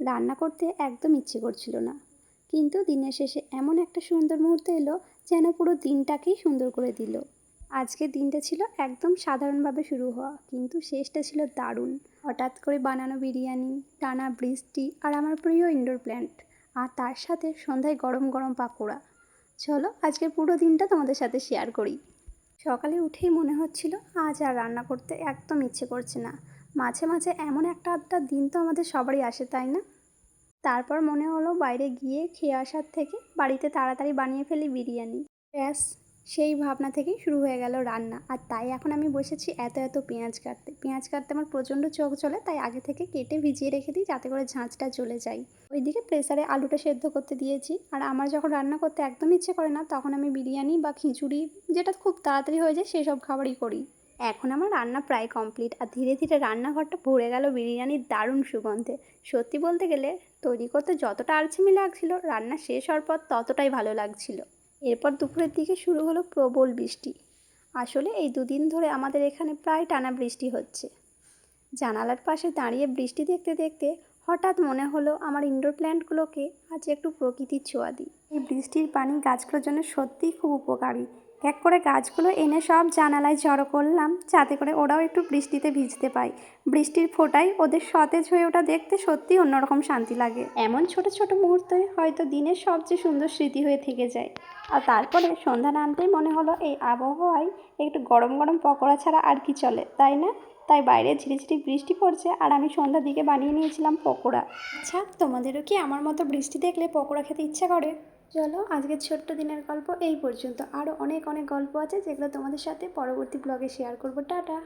রান্না করতে একদম ইচ্ছে করছিল না, কিন্তু দিনের শেষে এমন একটা সুন্দর মুহূর্ত এলো যেন পুরো দিনটাকেই সুন্দর করে দিল। আজকের দিনটা ছিল একদম সাধারণভাবে শুরু হওয়া, কিন্তু শেষটা ছিল দারুণ। হঠাৎ করে বানানো বিরিয়ানি, টানা বৃষ্টি আর আমার প্রিয় ইনডোর প্ল্যান্ট, আর তার সাথে সন্ধ্যায় গরম গরম পাকোড়া। চলো আজকের পুরো দিনটা তোমাদের সাথে শেয়ার করি। সকালে উঠেই মনে হচ্ছিল আজ আর রান্না করতে একদম ইচ্ছে করছে না। মাঝে মাঝে এমন একটা আধটা দিন তো আমাদের সবারই আসে, তাই না? তারপর মনে হলো বাইরে গিয়ে খেয়ে আসার থেকে বাড়িতে তাড়াতাড়ি বানিয়ে ফেলি বিরিয়ানি। ব্যাস, সেই ভাবনা থেকেই শুরু হয়ে গেল রান্না। আর তাই এখন আমি বসেছি এত এত পেঁয়াজ কাটতে। পেঁয়াজ কাটতে আমার প্রচণ্ড চোখ চলে, তাই আগে থেকে কেটে ভিজিয়ে রেখে দিই যাতে করে ঝাঁঝটা চলে যায়। ওইদিকে প্রেসারে আলুটা সেদ্ধ করতে দিয়েছি। আর আমার যখন রান্না করতে একদম ইচ্ছে করে না, তখন আমি বিরিয়ানি বা খিচুড়ি, যেটা খুব তাড়াতাড়ি হয়ে যায়, সেসব খাবারই করি। এখন আমার রান্না প্রায় কমপ্লিট, আর ধীরে ধীরে রান্নাঘরটা ভরে গেল বিরিয়ানির দারুণ সুগন্ধে। সত্যি বলতে গেলে তৈরি করতে যতটা আলসেমি লাগছিল, রান্না শেষ হওয়ার পর ততটাই ভালো লাগছিল। এরপর দুপুরের দিকে শুরু হলো প্রবল বৃষ্টি। আসলে এই দুদিন ধরে আমাদের এখানে প্রায় টানা বৃষ্টি হচ্ছে। জানালার পাশে দাঁড়িয়ে বৃষ্টি দেখতে দেখতে হঠাৎ মনে হলো আমার ইনডোর প্ল্যান্টগুলোকে আজ একটু প্রকৃতির ছোঁয়া দিই। এই বৃষ্টির পানি গাছগুলোর জন্য সত্যিই খুব উপকারী। এক করে গাছগুলো এনে সব জানালায় জড়ো করলাম, যাতে করে ওরাও একটু বৃষ্টিতে ভিজতে পায়। বৃষ্টির ফোঁটায় ওদের সতেজ হয়ে ওটা দেখতে সত্যিই অন্যরকম শান্তি লাগে। এমন ছোট ছোট মুহূর্তে হয়তো দিনের সবচেয়ে সুন্দর স্মৃতি হয়ে থেকে যায়। আর তারপরে সন্ধ্যা নামতেই মনে হলো এই আবহাওয়ায় একটু গরম গরম পকোড়া ছাড়া আর কি চলে, তাই না? তাই বাইরে ঝিরিঝিরি বৃষ্টি পড়ছে, আর আমি সন্ধ্যার দিকে বানিয়ে নিয়েছিলাম পকোড়া। আচ্ছা, তোমাদেরও কি আমার মতো বৃষ্টি দেখলে পকোড়া খেতে ইচ্ছা করে? চলো আজকের ছোট্ট দিনের গল্প এই পর্যন্ত। আরও অনেক অনেক গল্প আছে যেগুলো তোমাদের সাথে পরবর্তী ব্লগে শেয়ার করবো। টাটা।